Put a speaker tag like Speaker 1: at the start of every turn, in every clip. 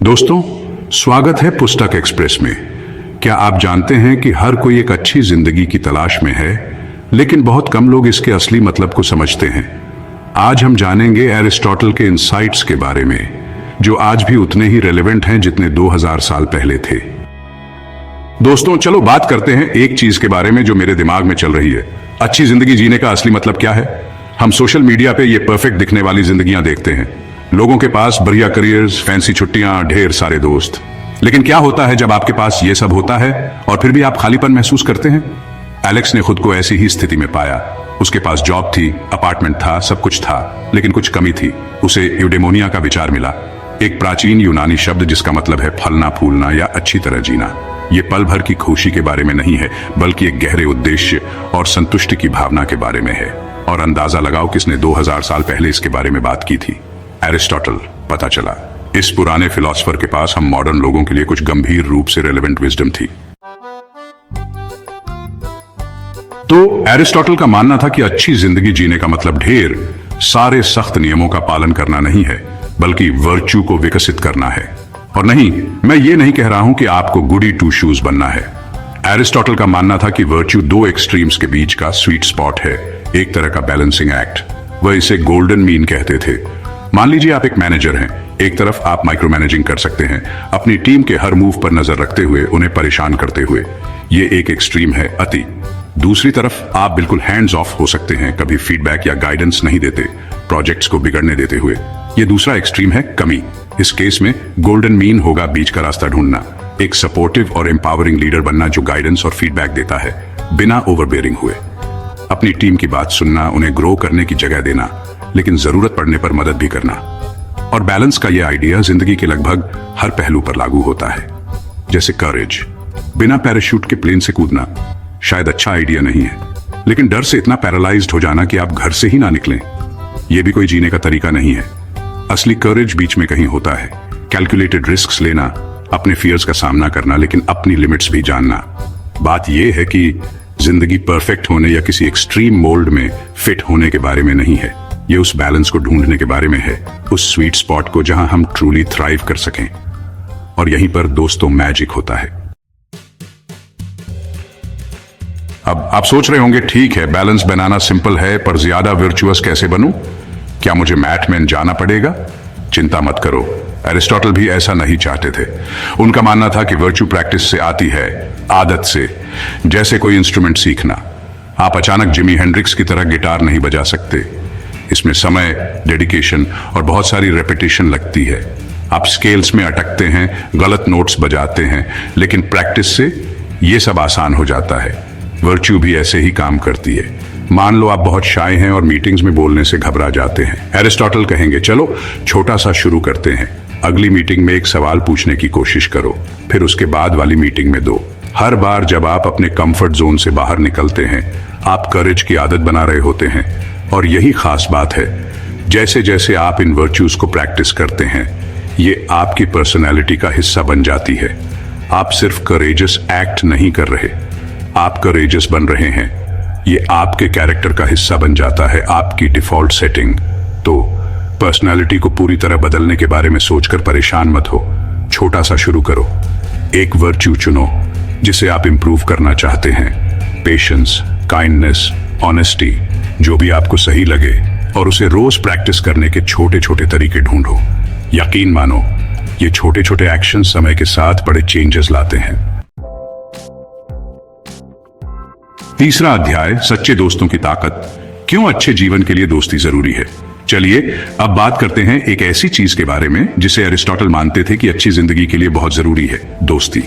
Speaker 1: दोस्तों, स्वागत है पुस्तक एक्सप्रेस में। क्या आप जानते हैं कि हर कोई एक अच्छी जिंदगी की तलाश में है, लेकिन बहुत कम लोग इसके असली मतलब को समझते हैं। आज हम जानेंगे एरिस्टोटल के इनसाइट्स के बारे में, जो आज भी उतने ही रेलेवेंट हैं जितने 2000 साल पहले थे। दोस्तों, चलो बात करते हैं एक चीज के बारे में जो मेरे दिमाग में चल रही है। अच्छी जिंदगी जीने का असली मतलब क्या है? हम सोशल मीडिया पे ये परफेक्ट दिखने वाली जिंदगियां देखते हैं। लोगों के पास बढ़िया करियर्स, फैंसी छुट्टियां, ढेर सारे दोस्त। लेकिन क्या होता है जब आपके पास ये सब होता है और फिर भी आप खालीपन महसूस करते हैं? एलेक्स ने खुद को ऐसी ही स्थिति में पाया। उसके पास जॉब थी, अपार्टमेंट था, सब कुछ था, लेकिन कुछ कमी थी। उसे यूडेमोनिया का विचार मिला, एक प्राचीन यूनानी शब्द जिसका मतलब है फलना फूलना या अच्छी तरह जीना। ये पल भर की खुशी के बारे में नहीं है, बल्कि एक गहरे उद्देश्य और संतुष्टि की भावना के बारे में है। और अंदाजा लगाओ किसने 2000 साल पहले इसके बारे में बात की थी? एरिस्टोटल। पता चला इस पुराने फिलोसफर के पास हम मॉडर्न लोगों के लिए कुछ गंभीर रूप से रेलेवेंट विजडम थी। तो एरिस्टोटल का मानना था कि अच्छी जिंदगी जीने का मतलब ढेर सारे सख्त नियमों का पालन करना नहीं है, बल्कि वर्च्यू को विकसित करना है। और नहीं, मैं ये नहीं कह रहा हूं कि आपको गुडी टू शूज बनना है। एरिस्टोटल का मानना था कि वर्च्यू दो एक्सट्रीम्स के बीच का स्वीट स्पॉट है, एक तरह का बैलेंसिंग एक्ट। वह इसे गोल्डन मीन कहते थे। मान लीजिए आप एक मैनेजर हैं। एक तरफ आप माइक्रो मैनेजिंग कर सकते हैं, अपनी टीम के हर मूव पर नजर रखते हुए उन्हें परेशान करते हुए। ये एक एक्सट्रीम है, अति। दूसरी तरफ आप बिल्कुल हैंड्स ऑफ हो सकते हैं, कभी फीडबैक या गाइडेंस नहीं देते, प्रोजेक्ट्स को बिगड़ने देते हुए। ये दूसरा एक्सट्रीम है, कमी। इस केस में गोल्डन मीन होगा बीच का रास्ता ढूंढना, एक सपोर्टिव और एम्पावरिंग लीडर बनना जो गाइडेंस और फीडबैक देता है बिना ओवरबेयरिंग हुए। अपनी टीम की बात सुनना, उन्हें ग्रो करने की जगह देना, लेकिन जरूरत पड़ने पर मदद भी करना। और बैलेंस का यह आइडिया जिंदगी के लगभग हर पहलू पर लागू होता है। जैसे करेज, बिना पैराशूट के प्लेन से कूदना शायद अच्छा आइडिया नहीं है, लेकिन डर से इतना पैरालाइज्ड हो जाना कि आप घर से ही ना निकलें, यह भी कोई जीने का तरीका नहीं है। असली करेज बीच में कहीं होता है। कैलकुलेटेड रिस्क्स लेना, अपने फियर्स का सामना करना, लेकिन अपनी लिमिट्स भी जानना। बात यह है कि जिंदगी परफेक्ट होने या किसी एक्सट्रीम मोल्ड में फिट होने के बारे में नहीं है। ये उस बैलेंस को ढूंढने के बारे में है, उस स्वीट स्पॉट को जहां हम ट्रूली थ्राइव कर सकें। और यहीं पर दोस्तों मैजिक होता है। अब आप सोच रहे होंगे, ठीक है, बैलेंस बनाना सिंपल है, पर ज्यादा वर्चुअस कैसे बनूं? क्या मुझे मैथ में जाना पड़ेगा? चिंता मत करो, एरिस्टोटल भी ऐसा नहीं चाहते थे। उनका मानना था कि वर्च्यू प्रैक्टिस से आती है, आदत से। जैसे कोई इंस्ट्रूमेंट सीखना, आप अचानक जिमी हेंड्रिक्स की तरह गिटार नहीं बजा सकते। इसमें समय, डेडिकेशन और बहुत सारी रेपिटेशन लगती है। आप स्केल्स में अटकते हैं, गलत नोट्स बजाते हैं, लेकिन प्रैक्टिस से यह सब आसान हो जाता है। वर्च्यू भी ऐसे ही काम करती है। मान लो आप बहुत शाय हैं और मीटिंग्स में बोलने से घबरा जाते हैं। एरिस्टोटल कहेंगे, चलो छोटा सा शुरू करते हैं। अगली मीटिंग में एक सवाल पूछने की कोशिश करो, फिर उसके बाद वाली मीटिंग में दो। हर बार जब आप अपने कंफर्ट जोन से बाहर निकलते हैं, आप करेज की आदत बना रहे होते हैं। और यही खास बात है, जैसे जैसे आप इन वर्च्यूज को प्रैक्टिस करते हैं, ये आपकी पर्सनैलिटी का हिस्सा बन जाती है। आप सिर्फ करेजस एक्ट नहीं कर रहे, आप करेजस बन रहे हैं। ये आपके कैरेक्टर का हिस्सा बन जाता है, आपकी डिफॉल्ट सेटिंग। तो पर्सनैलिटी को पूरी तरह बदलने के बारे में सोचकर परेशान मत हो, छोटा सा शुरू करो। एक वर्च्यू चुनो जिसे आप इंप्रूव करना चाहते हैं। पेशेंस, काइंडनेस, ऑनेस्टी, जो भी आपको सही लगे, और उसे रोज प्रैक्टिस करने के छोटे छोटे तरीके ढूंढो। यकीन मानो, ये छोटे छोटे एक्शन समय के साथ बड़े चेंजेस लाते हैं। तीसरा अध्याय, सच्चे दोस्तों की ताकत। क्यों अच्छे जीवन के लिए दोस्ती जरूरी है? चलिए अब बात करते हैं एक ऐसी चीज के बारे में जिसे एरिस्टोटल मानते थे कि अच्छी जिंदगी के लिए बहुत जरूरी है, दोस्ती।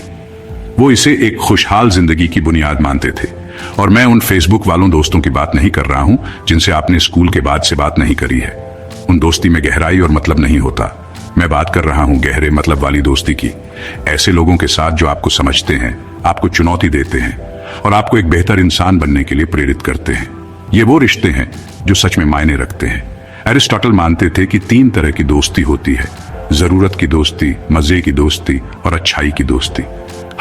Speaker 1: वो इसे एक खुशहाल जिंदगी की बुनियाद मानते थे। और मैं उन फेसबुक वालों दोस्तों की बात नहीं कर रहा हूं जिनसे आपने स्कूल के बाद से बात नहीं करी है। उन दोस्ती में गहराई और मतलब नहीं होता। मैं बात कर रहा हूं गहरे मतलब वाली दोस्ती की। ऐसे लोगों के साथ जो आपको समझते हैं, आपको चुनौती देते हैं और आपको एक बेहतर इंसान बनने के लिए प्रेरित करते हैं। ये वो रिश्ते हैं जो सच में मायने रखते हैं। एरिस्टोटल मानते थे कि 3 तरह की दोस्ती होती है: जरूरत की दोस्ती, मजे की दोस्ती और अच्छाई की दोस्ती।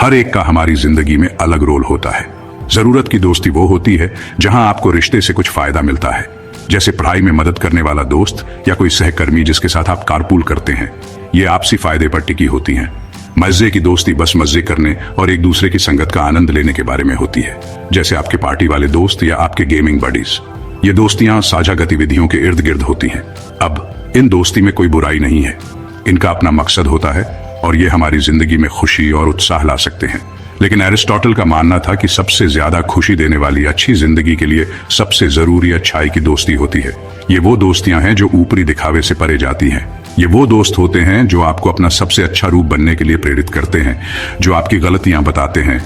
Speaker 1: हर एक का हमारी जिंदगी में अलग रोल होता है। जरूरत की दोस्ती वो होती है जहां आपको रिश्ते से कुछ फायदा मिलता है, जैसे पढ़ाई में मदद करने वाला दोस्त या कोई सहकर्मी जिसके साथ आप कारपूल करते हैं। ये आपसी फायदे पर टिकी होती हैं। मजे की दोस्ती बस मजे करने और एक दूसरे की संगत का आनंद लेने के बारे में होती है, जैसे आपके पार्टी वाले दोस्त या आपके गेमिंग बडीज। ये दोस्तियां साझा गतिविधियों के इर्द गिर्द होती हैं। अब इन दोस्ती में कोई बुराई नहीं है, इनका अपना मकसद होता है और ये हमारी जिंदगी में खुशी और उत्साह ला सकते हैं। लेकिन एरिस्टोटल का मानना था कि सबसे ज्यादा खुशी देने वाली अच्छी जिंदगी के लिए सबसे जरूरी अच्छाई की दोस्ती होती है। ये वो दोस्तियां हैं जो ऊपरी दिखावे से परे जाती हैं। ये वो दोस्त होते हैं जो आपको अपना सबसे अच्छा रूप बनने के लिए प्रेरित करते हैं, जो आपकी गलतियां बताते हैं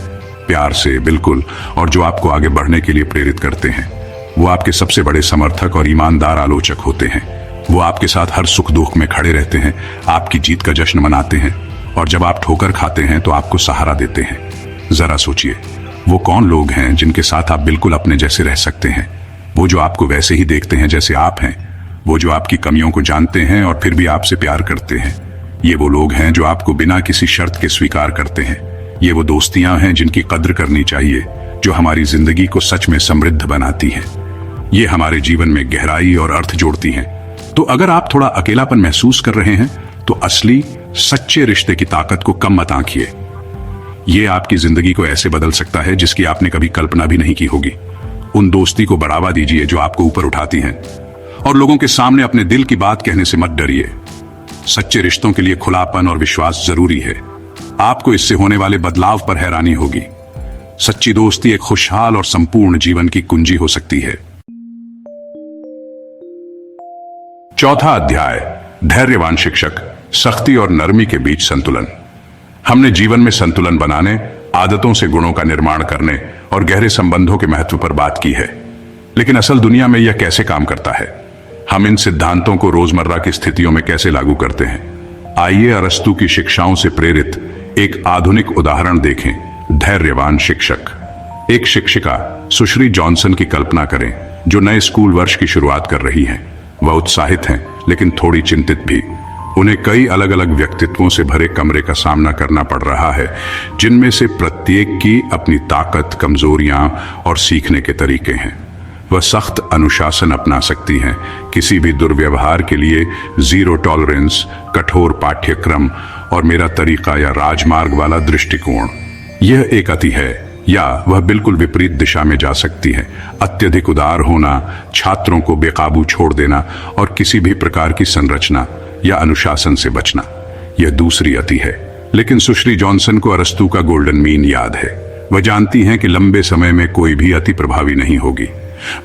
Speaker 1: प्यार से, बिल्कुल, और जो आपको आगे बढ़ने के लिए प्रेरित करते हैं। वो आपके सबसे बड़े समर्थक और ईमानदार आलोचक होते हैं। वो आपके साथ हर सुख दुख में खड़े रहते हैं, आपकी जीत का जश्न मनाते हैं, और जब आप ठोकर खाते हैं तो आपको सहारा देते हैं। जरा सोचिए, वो कौन लोग हैं जिनके साथ आप बिल्कुल अपने जैसे रह सकते हैं? वो जो आपको वैसे ही देखते हैं जैसे आप हैं, वो जो आपकी कमियों को जानते हैं और फिर भी आपसे प्यार करते हैं। ये वो लोग हैं जो आपको बिना किसी शर्त के स्वीकार करते हैं। ये वो दोस्तियां हैं जिनकी कद्र करनी चाहिए, जो हमारी जिंदगी को सच में समृद्ध बनाती हैं। ये हमारे जीवन में गहराई और अर्थ जोड़ती हैं। तो अगर आप थोड़ा अकेलापन महसूस कर रहे हैं तो असली सच्चे रिश्ते की ताकत को कम मत आंकिए। ये आपकी जिंदगी को ऐसे बदल सकता है जिसकी आपने कभी कल्पना भी नहीं की होगी। उन दोस्ती को बढ़ावा दीजिए जो आपको ऊपर उठाती हैं, और लोगों के सामने अपने दिल की बात कहने से मत डरिए। सच्चे रिश्तों के लिए खुलापन और विश्वास जरूरी है। आपको इससे होने वाले बदलाव पर हैरानी होगी। सच्ची दोस्ती एक खुशहाल और संपूर्ण जीवन की कुंजी हो सकती है। चौथा अध्याय, धैर्यवान शिक्षक, सख्ती और नरमी के बीच संतुलन। हमने जीवन में संतुलन बनाने, आदतों से गुणों का निर्माण करने और गहरे संबंधों के महत्व पर बात की है। लेकिन असल दुनिया में यह कैसे काम करता है? हम इन सिद्धांतों को रोजमर्रा की स्थितियों में कैसे लागू करते हैं? आइए अरस्तु की शिक्षाओं से प्रेरित एक आधुनिक उदाहरण देखें। धैर्यवान शिक्षक। एक शिक्षिका सुश्री जॉनसन की कल्पना करें, जो नए स्कूल वर्ष की शुरुआत कर रही हैं। वह उत्साहित हैं, लेकिन थोड़ी चिंतित भी। उन्हें कई अलग अलग व्यक्तित्वों से भरे कमरे का सामना करना पड़ रहा है, जिनमें से प्रत्येक की अपनी ताकत, कमजोरियां और सीखने के तरीके हैं। वह सख्त अनुशासन अपना सकती हैं, किसी भी दुर्व्यवहार के लिए जीरो टॉलरेंस, कठोर पाठ्यक्रम और मेरा तरीका या राजमार्ग वाला दृष्टिकोण। यह एक अति है, या वह बिल्कुल विपरीत दिशा में जा सकती है। अत्यधिक उदार होना, छात्रों को बेकाबू छोड़ देना और किसी भी प्रकार की संरचना या अनुशासन से बचना, यह दूसरी अति है। लेकिन सुश्री जॉनसन को अरस्तु का गोल्डन मीन याद है। वह जानती हैं कि लंबे समय में कोई भी अति प्रभावी नहीं होगी।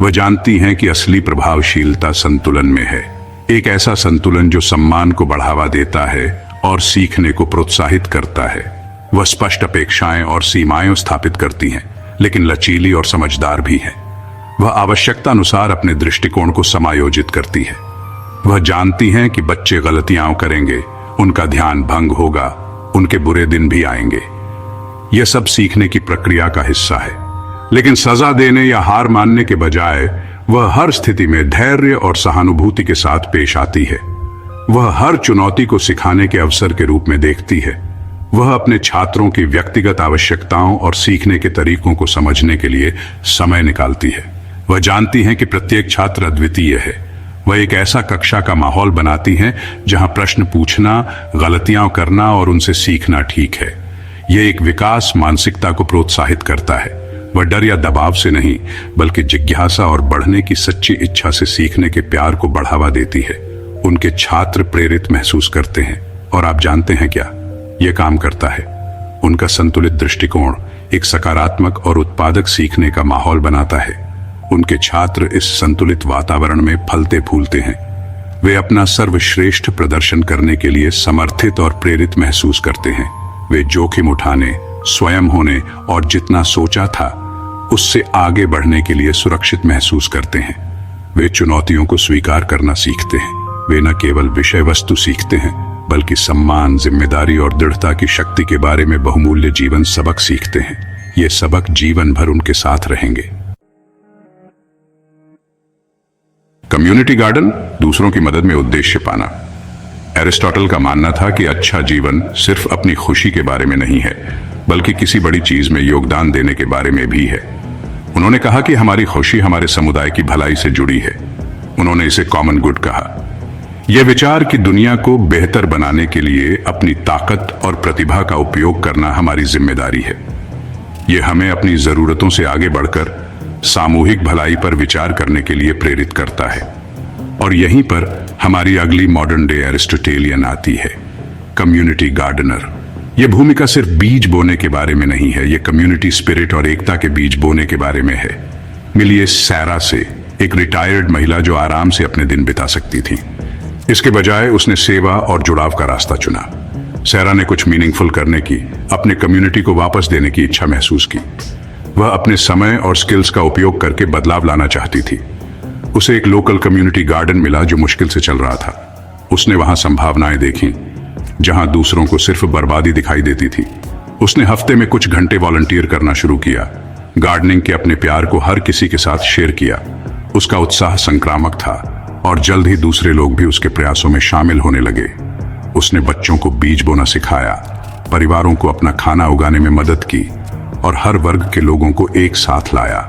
Speaker 1: वह जानती हैं कि असली प्रभावशीलता संतुलन में है। एक ऐसा संतुलन जो सम्मान को बढ़ावा देता है और सीखने को प्रोत्साहित करता है। वह स्पष्ट अपेक्षाएं और सीमाएं स्थापित करती हैं, लेकिन लचीली और समझदार भी है। वह आवश्यकता अनुसार अपने दृष्टिकोण को समायोजित करती है। वह जानती हैं कि बच्चे गलतियां करेंगे, उनका ध्यान भंग होगा, उनके बुरे दिन भी आएंगे। यह सब सीखने की प्रक्रिया का हिस्सा है। लेकिन सजा देने या हार मानने के बजाय वह हर स्थिति में धैर्य और सहानुभूति के साथ पेश आती है। वह हर चुनौती को सिखाने के अवसर के रूप में देखती है। वह अपने छात्रों की व्यक्तिगत आवश्यकताओं और सीखने के तरीकों को समझने के लिए समय निकालती है। वह जानती है कि प्रत्येक छात्र अद्वितीय है। वह एक ऐसा कक्षा का माहौल बनाती हैं जहां प्रश्न पूछना, गलतियां करना और उनसे सीखना ठीक है। यह एक विकास मानसिकता को प्रोत्साहित करता है। वह डर या दबाव से नहीं, बल्कि जिज्ञासा और बढ़ने की सच्ची इच्छा से सीखने के प्यार को बढ़ावा देती है। उनके छात्र प्रेरित महसूस करते हैं, और आप जानते हैं क्या, यह काम करता है। उनका संतुलित दृष्टिकोण एक सकारात्मक और उत्पादक सीखने का माहौल बनाता है। उनके छात्र इस संतुलित वातावरण में फलते फूलते हैं। वे अपना सर्वश्रेष्ठ प्रदर्शन करने के लिए समर्थित और प्रेरित महसूस करते हैं। वे जोखिम उठाने, स्वयं होने और जितना सोचा था उससे आगे बढ़ने के लिए सुरक्षित महसूस करते हैं। वे चुनौतियों को स्वीकार करना सीखते हैं। वे न केवल विषय वस्तु सीखते हैं, बल्कि सम्मान, जिम्मेदारी और दृढ़ता की शक्ति के बारे में बहुमूल्य जीवन सबक सीखते हैं। ये सबक जीवन भर उनके साथ रहेंगे। कम्युनिटी गार्डन, दूसरों की मदद में उद्देश्य पाना। एरिस्टोटल का मानना था कि अच्छा जीवन सिर्फ अपनी खुशी के बारे में नहीं है, बल्कि किसी बड़ी चीज में योगदान देने के बारे में भी है। उन्होंने कहा कि हमारी खुशी हमारे समुदाय की भलाई से जुड़ी है। उन्होंने इसे कॉमन गुड कहा। यह विचार कि दुनिया को बेहतर बनाने के लिए अपनी ताकत और प्रतिभा का उपयोग करना हमारी जिम्मेदारी है। यह हमें अपनी जरूरतों से आगे बढ़कर सामूहिक भलाई पर विचार करने के लिए प्रेरित करता है। और यहीं पर हमारी अगली मॉडर्न डे एरिस्टोटेलियन आती है, कम्युनिटी गार्डनर। यह भूमिका सिर्फ बीज बोने के बारे में नहीं है, यह कम्युनिटी स्पिरिट और एकता के बीज बोने के बारे में है। मिलिए सैरा से, एक रिटायर्ड महिला जो आराम से अपने दिन बिता सकती थी। इसके बजाय उसने सेवा और जुड़ाव का रास्ता चुना। सैरा ने कुछ मीनिंगफुल करने की, अपने कम्युनिटी को वापस देने की इच्छा महसूस की। वह अपने समय और स्किल्स का उपयोग करके बदलाव लाना चाहती थी। उसे एक लोकल कम्युनिटी गार्डन मिला जो मुश्किल से चल रहा था। उसने वहां संभावनाएं देखी जहां दूसरों को सिर्फ बर्बादी दिखाई देती थी। उसने हफ्ते में कुछ घंटे वॉलंटियर करना शुरू किया, गार्डनिंग के अपने प्यार को हर किसी के साथ शेयर किया। उसका उत्साह संक्रामक था और जल्द ही दूसरे लोग भी उसके प्रयासों में शामिल होने लगे। उसने बच्चों को बीज बोना सिखाया, परिवारों को अपना खाना उगाने में मदद की और हर वर्ग के लोगों को एक साथ लाया।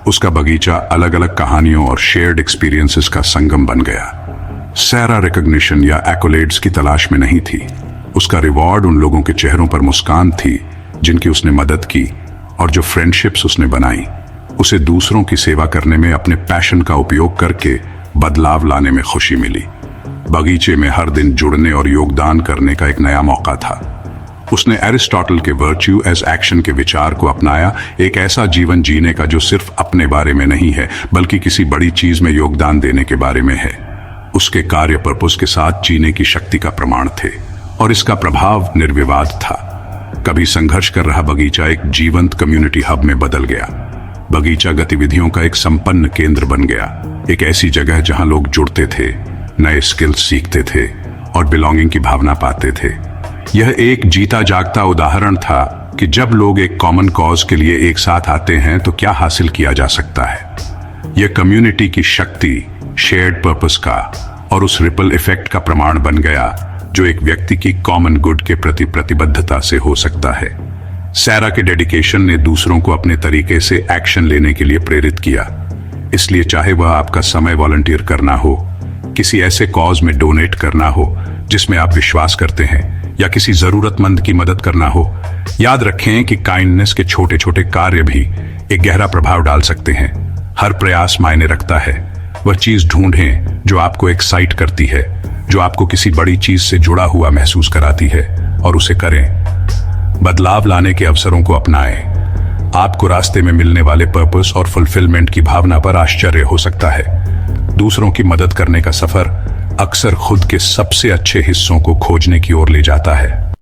Speaker 1: उसका बगीचा अलग अलग कहानियों और शेयर्ड एक्सपीरियंसेस का संगम बन गया। सैरा रिकॉग्निशन या एक्कोलेड्स की तलाश में नहीं थी। उसका रिवॉर्ड उन लोगों के चेहरों पर मुस्कान थी जिनकी उसने मदद की और जो फ्रेंडशिप्स उसने बनाई। उसे दूसरों की सेवा करने में अपने पैशन का उपयोग करके बदलाव लाने में खुशी मिली। बगीचे में हर दिन जुड़ने और योगदान करने का एक नया मौका था। उसने एरिस्टोटल के वर्च्यू एज एक्शन के विचार को अपनाया, एक ऐसा जीवन जीने का जो सिर्फ अपने बारे में नहीं है बल्कि किसी बड़ी चीज में योगदान देने के बारे में है। उसके कार्य पर्पस के साथ जीने की शक्ति का प्रमाण थे और इसका प्रभाव निर्विवाद था। कभी संघर्ष कर रहा बगीचा एक जीवंत कम्युनिटी हब में बदल गया। बगीचा गतिविधियों का एक संपन्न केंद्र बन गया, एक ऐसी जगह जहां लोग जुड़ते थे, नए स्किल्स सीखते थे और बिलोंगिंग की भावना पाते थे। यह एक जीता जागता उदाहरण था कि जब लोग एक कॉमन कॉज के लिए एक साथ आते हैं तो क्या हासिल किया जा सकता है। यह कम्युनिटी की शक्ति, शेयर्ड पर्पस का और उस रिपल इफेक्ट का प्रमाण बन गया जो एक व्यक्ति की कॉमन गुड के प्रति प्रतिबद्धता से हो सकता है। सैरा के डेडिकेशन ने दूसरों को अपने तरीके से एक्शन लेने के लिए प्रेरित किया। इसलिए चाहे वह आपका समय वॉलंटियर करना हो, किसी ऐसे कॉज में डोनेट करना हो जिसमें आप विश्वास करते हैं, या किसी जरूरतमंद की मदद करना हो, याद रखें कि काइंडनेस के छोटे छोटे कार्य भी एक गहरा प्रभाव डाल सकते हैं। हर प्रयास मायने रखता है। वह चीज ढूंढें जो आपको एक्साइट करती है, जो आपको किसी बड़ी चीज से जुड़ा हुआ महसूस कराती है और उसे करें। बदलाव लाने के अवसरों को अपनाएं। आपको रास्ते में मिलने वाले पर्पस और फुलफिलमेंट की भावना पर आश्चर्य हो सकता है। दूसरों की मदद करने का सफर अक्सर खुद के सबसे अच्छे हिस्सों को खोजने की ओर ले जाता है।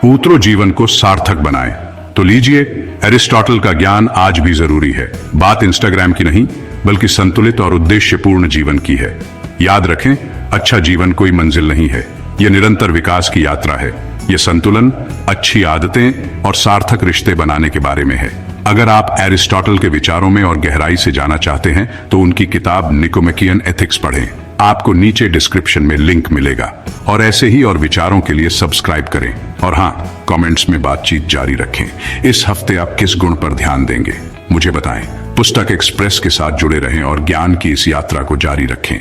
Speaker 1: पूत्रो जीवन को सार्थक बनाएं। तो लीजिए, एरिस्टोटल का ज्ञान आज भी जरूरी है। बात इंस्टाग्राम की नहीं बल्कि संतुलित और उद्देश्यपूर्ण जीवन की है। याद रखें, अच्छा जीवन कोई मंजिल नहीं है, यह निरंतर विकास की यात्रा है। यह संतुलन, अच्छी आदतें और सार्थक रिश्ते बनाने के बारे में है। अगर आप एरिस्टोटल के विचारों में और गहराई से जाना चाहते हैं तो उनकी किताब निकोमेकियन एथिक्स पढ़ें। आपको नीचे डिस्क्रिप्शन में लिंक मिलेगा। और ऐसे ही और विचारों के लिए सब्सक्राइब करें और हाँ, कमेंट्स में बातचीत जारी रखें। इस हफ्ते आप किस गुण पर ध्यान देंगे, मुझे बताएं। पुस्तक एक्सप्रेस के साथ जुड़े रहें और ज्ञान की इस यात्रा को जारी रखें।